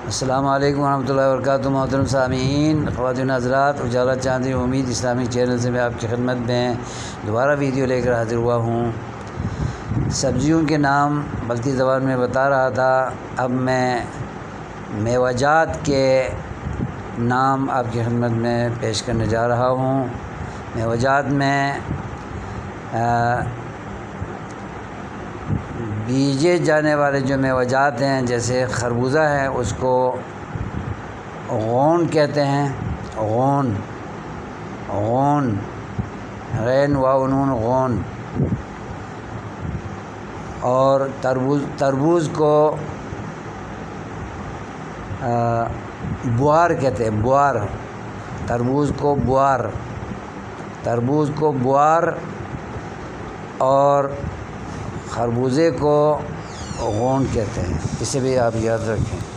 السلام علیکم ورحمۃ اللہ وبرکاتہ۔ محترم سامعین، خواتین حضرات، اجالا چاندنی امید اسلامک چینل سے میں آپ کی خدمت میں دوبارہ ویڈیو لے کر حاضر ہوا ہوں۔ سبزیوں کے نام بلتی زبان میں بتا رہا تھا، اب میں میوہ جات کے نام آپ کی خدمت میں پیش کرنے جا رہا ہوں۔ میوہ جات میں بیجے جانے والے جو میوہ جات ہیں، جیسے خربوزہ ہے، اس کو غون کہتے ہیں۔ غون غین واو نون غون۔ اور تربوز کو بوار کہتے ہیں، بوار۔ تربوز کو بوار اور خربوزے کو غون کہتے ہیں، اسے بھی آپ یاد رکھیں۔